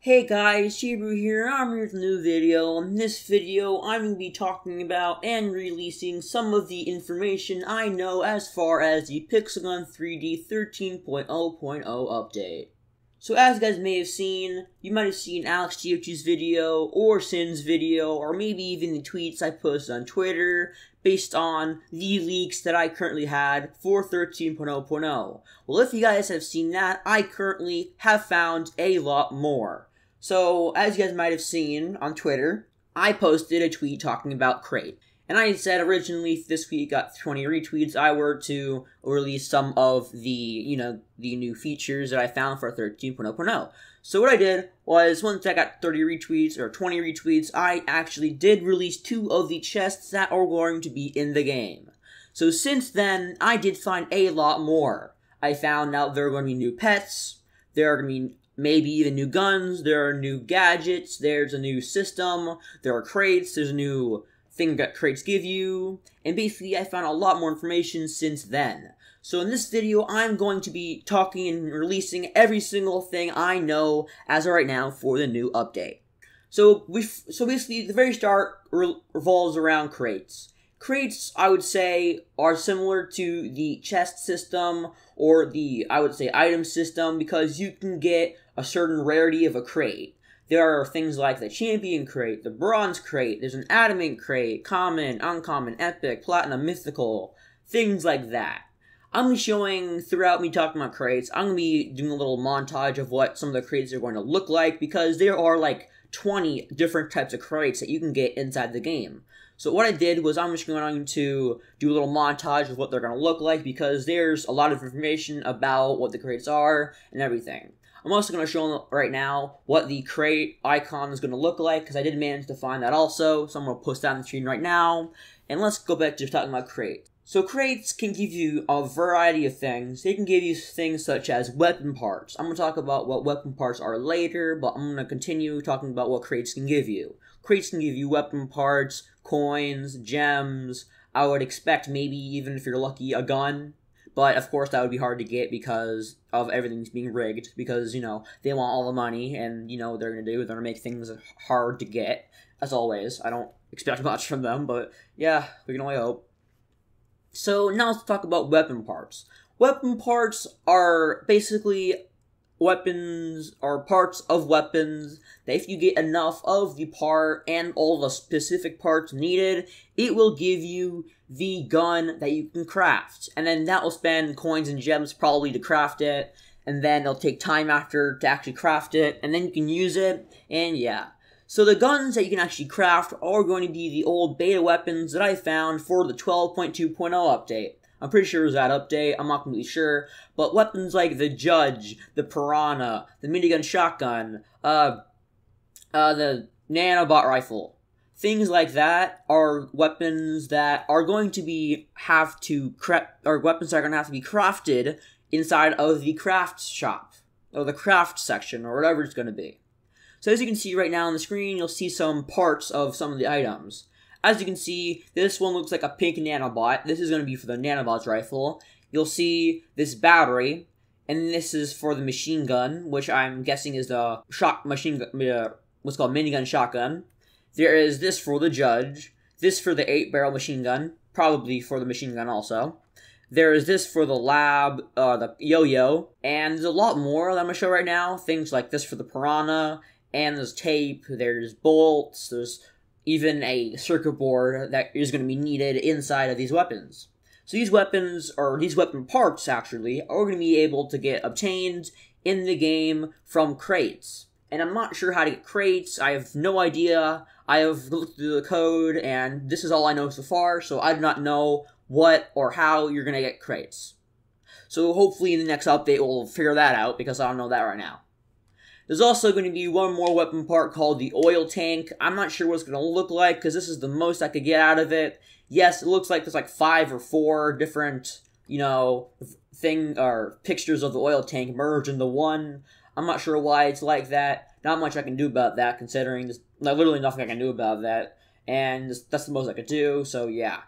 Hey guys, Jbro here, I'm here with a new video. In this video, I'm going to be talking about and releasing some of the information I know as far as the Pixelgun 3D 13.0.0 update. So as you guys may have seen, you might have seen Alex Giochi's video, or Sin's video, or maybe even the tweets I posted on Twitter, based on the leaks that I currently had for 13.0.0. Well, if you guys have seen that, I currently have found a lot more. So, as you guys might have seen on Twitter, I posted a tweet talking about Crate. And I said originally if this tweet got 20 retweets, I were to release some of the, the new features that I found for 13.0.0. So what I did was, once I got 30 retweets, or 20 retweets, I actually did release 2 of the chests that are going to be in the game. So since then, I did find a lot more. I found out there are going to be new pets, there are going to be maybe even new guns, there are new gadgets, there's a new system, there are crates, there's a new thing that crates give you, and basically I found a lot more information since then. So in this video, I'm going to be talking and releasing every single thing I know as of right now for the new update. So basically, the very start revolves around crates. Crates, I would say, are similar to the chest system, or the, I would say, item system, because you can get a certain rarity of a crate. There are things like the champion crate, the bronze crate, there's an adamant crate, common, uncommon, epic, platinum, mythical, things like that. I'm going to be showing, throughout me talking about crates, I'm going to be doing a little montage of what some of the crates are going to look like, because there are like 20 different types of crates that you can get inside the game. So what I did was I'm just going to do a little montage of what they're going to look like, because there's a lot of information about what the crates are and everything. I'm also going to show them right now what the crate icon is going to look like, because I did manage to find that also, so I'm going to post that on the screen right now. And let's go back to talking about crates. So crates can give you a variety of things. They can give you things such as weapon parts. I'm going to talk about what weapon parts are later, but I'm going to continue talking about what crates can give you. Crates can give you weapon parts, coins, gems, I would expect maybe even if you're lucky, a gun. But, of course, that would be hard to get because of everything's being rigged. Because, they want all the money, and, they're going to make things hard to get. As always, I don't expect much from them, but, yeah, we can only hope. So, now let's talk about weapon parts. Weapon parts are basically weapons, or parts of weapons, that if you get enough of the part and all the specific parts needed, it will give you the gun that you can craft. And then that will spend coins and gems probably to craft it, and then it'll take time after to actually craft it, and then you can use it, and yeah. So the guns that you can actually craft are going to be the old beta weapons that I found for the 12.2.0 update. I'm pretty sure it was that update, I'm not completely sure, but weapons like the Judge, the Piranha, the minigun shotgun, the nanobot rifle, things like that are weapons that are going to be weapons that are going to have to be crafted inside of the craft shop, or the craft section, or whatever it's going to be. So as you can see right now on the screen, you'll see some parts of some of the items. As you can see, this one looks like a pink nanobot. This is going to be for the nanobot's rifle. You'll see this battery, and this is for the machine gun, which I'm guessing is the what's called minigun shotgun. There is this for the Judge, this for the 8-barrel machine gun, probably for the machine gun also. There is this for the lab, the yo-yo, and there's a lot more that I'm going to show right now. Things like this for the Piranha, and there's tape, there's bolts, there's even a circuit board that is going to be needed inside of these weapons. So these weapons, or these weapon parts actually, are going to be able to get obtained in the game from crates. And I'm not sure how to get crates, I have no idea. I have looked through the code, and this is all I know so far, so I do not know what or how you're going to get crates. So hopefully in the next update we'll figure that out, because I don't know that right now. There's also going to be one more weapon part called the oil tank. I'm not sure what it's going to look like, because this is the most I could get out of it. Yes, it looks like there's like 5 or 4 different, pictures of the oil tank merged into one. I'm not sure why it's like that. Not much I can do about that, considering there's literally nothing I can do about that. And that's the most I could do, so yeah.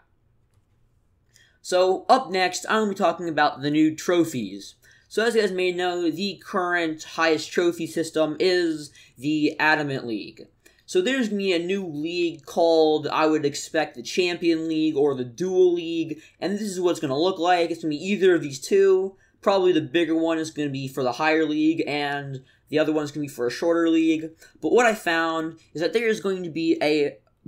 So, up next, I'm going to be talking about the new trophies. So as you guys may know, the current highest trophy system is the Adamant League. So there's going to be a new league called, I would expect, the Champion League or the Dual League, and this is what it's going to look like. It's going to be either of these two. Probably the bigger one is going to be for the higher league, and the other one's going to be for a shorter league. But what I found is that there is going to be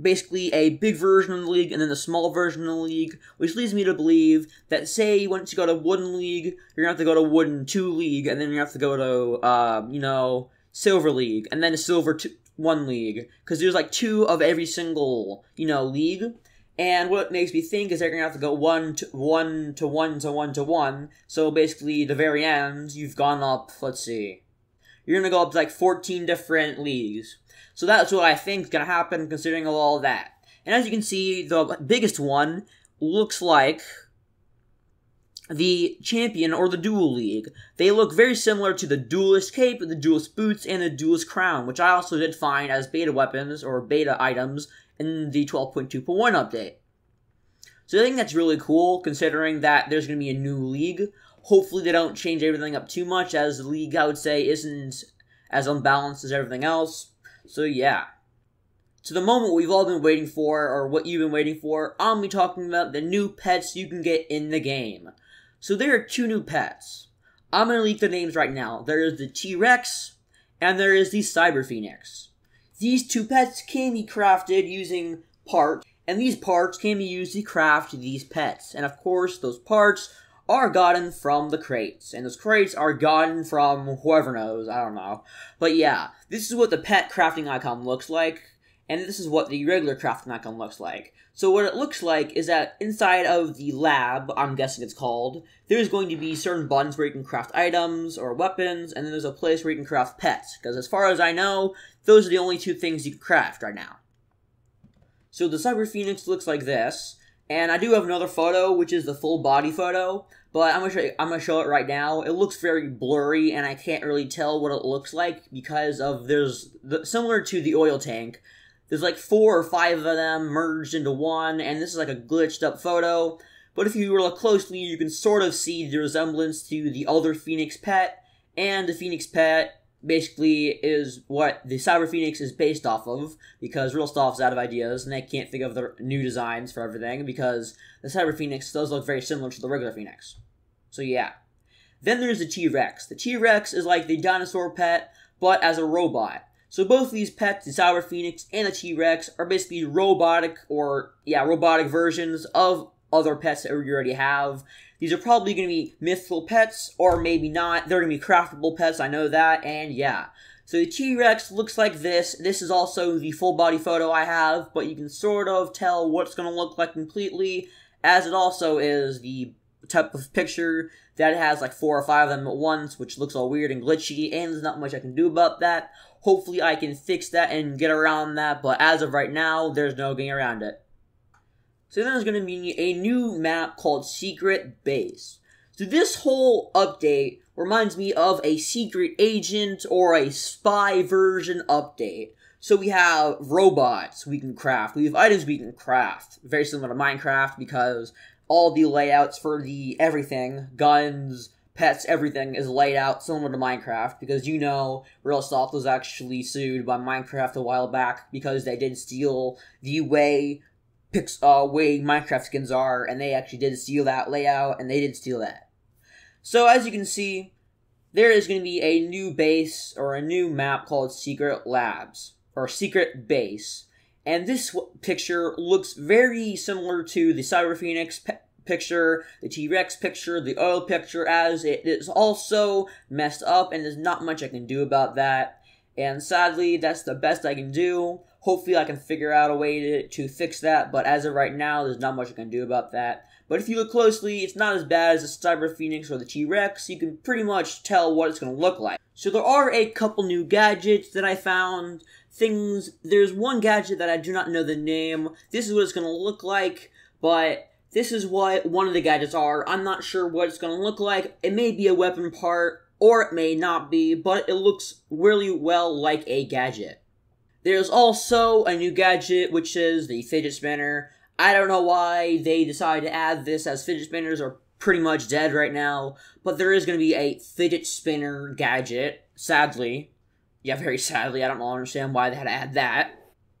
basically a big version of the league and then a small version of the league, which leads me to believe that, say, once you go to Wooden League, you're going to have to go to Wooden 2 League, and then you have to go to, Silver League, and then a Silver 1 League, because there's like 2 of every single, league. And what it makes me think is they're going to have to go 1 to 1 to 1 to 1 to 1, so basically, the very end, you've gone up, let's see, you're going to go up to like 14 different leagues. So that's what I think is going to happen, considering all of that. And as you can see, the biggest one looks like the Champion or the Dual League. They look very similar to the Duelist Cape, the Duelist Boots, and the Duelist Crown, which I also did find as beta weapons or beta items in the 12.2.1 update. So I think that's really cool, considering that there's going to be a new league. Hopefully they don't change everything up too much, as the league, I would say, isn't as unbalanced as everything else. So yeah. To the moment we've all been waiting for, or what you've been waiting for, I'm going to be talking about the new pets you can get in the game. So there are 2 new pets. I'm going to leak the names right now. There is the TRex, and there is the Cyber Phoenix. These 2 pets can be crafted using parts, and these parts can be used to craft these pets. And of course, those parts are gotten from the crates, and those crates are gotten from whoever knows, I don't know. But yeah, this is what the pet crafting icon looks like, and this is what the regular crafting icon looks like. So what it looks like is that inside of the lab, I'm guessing it's called, there's going to be certain buttons where you can craft items or weapons, and then there's a place where you can craft pets, because as far as I know, those are the only 2 things you can craft right now. So the Cyber Phoenix looks like this, and I do have another photo, which is the full body photo, but I'm gonna show it right now. It looks very blurry, and I can't really tell what it looks like because of similar to the oil tank. There's like 4 or 5 of them merged into one, and this is like a glitched up photo. But if you look closely, you can sort of see the resemblance to the other Phoenix pet, and the Phoenix pet basically is what the Cyber Phoenix is based off of, because Real Stuff's out of ideas, and they can't think of the new designs for everything, because the Cyber Phoenix does look very similar to the regular Phoenix. So yeah. Then there's the T-Rex. The T-Rex is like the dinosaur pet, but as a robot. So both of these pets, the Cyber Phoenix and the T-Rex, are basically robotic versions of other pets that we already have. These are probably going to be mythical pets, or maybe not. They're going to be craftable pets, I know that, and yeah. So the T-Rex looks like this. This is also the full body photo I have, but you can sort of tell what it's going to look like completely, as it also is the type of picture that has like 4 or 5 of them at once, which looks all weird and glitchy, and there's not much I can do about that. Hopefully I can fix that and get around that, but as of right now, there's no getting around it. So then there's going to be a new map called Secret Base. So this whole update reminds me of a secret agent or a spy version update. So we have robots we can craft, we have items we can craft, very similar to Minecraft because all the layouts for the everything, guns, pets, everything is laid out similar to Minecraft, because you know Real Stuff was actually sued by Minecraft a while back because they did steal the way Minecraft skins are, and they actually did steal that layout, and they did steal that. So as you can see, there is going to be a new base, or a new map called Secret Labs, or Secret Base, and this picture looks very similar to the Cyber Phoenix picture, the T-Rex picture, the oil picture, as it is also messed up, and there's not much I can do about that, and sadly, that's the best I can do. Hopefully I can figure out a way to fix that, but as of right now, there's not much I can do about that. But if you look closely, it's not as bad as the Cyber Phoenix or the T-Rex. You can pretty much tell what it's going to look like. So there are a couple new gadgets that I found. There's one gadget that I do not know the name. This is what it's going to look like, but this is what one of the gadgets are. I'm not sure what it's going to look like. It may be a weapon part, or it may not be, but it looks really well like a gadget. There's also a new gadget, which is the fidget spinner. I don't know why they decided to add this as fidget spinners are pretty much dead right now, but there is going to be a fidget spinner gadget, sadly. Yeah, very sadly, I don't understand why they had to add that.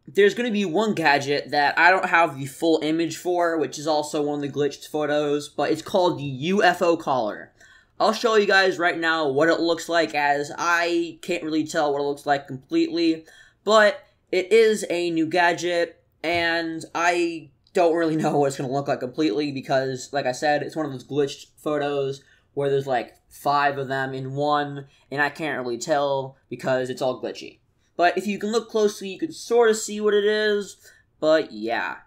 There's going to be one gadget that I don't have the full image for, which is also one of the glitched photos, but it's called the UFO collar. I'll show you guys right now what it looks like, as I can't really tell what it looks like completely, but it is a new gadget, and I don't really know what it's going to look like completely because, like I said, it's one of those glitched photos where there's like 5 of them in one, and I can't really tell because it's all glitchy. But if you can look closely, you can sort of see what it is, but yeah.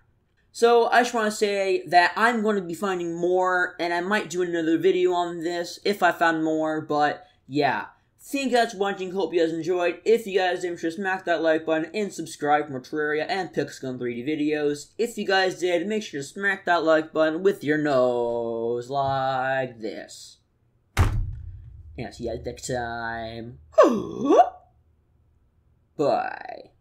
So I just want to say that I'm going to be finding more, and I might do another video on this if I found more, but yeah. Thank you guys for watching, hope you guys enjoyed. If you guys did, sure smack that like button and subscribe for more Terraria and Pixel 3D videos. If you guys did, make sure to smack that like button with your nose like this. And I'll see you guys next time. Bye.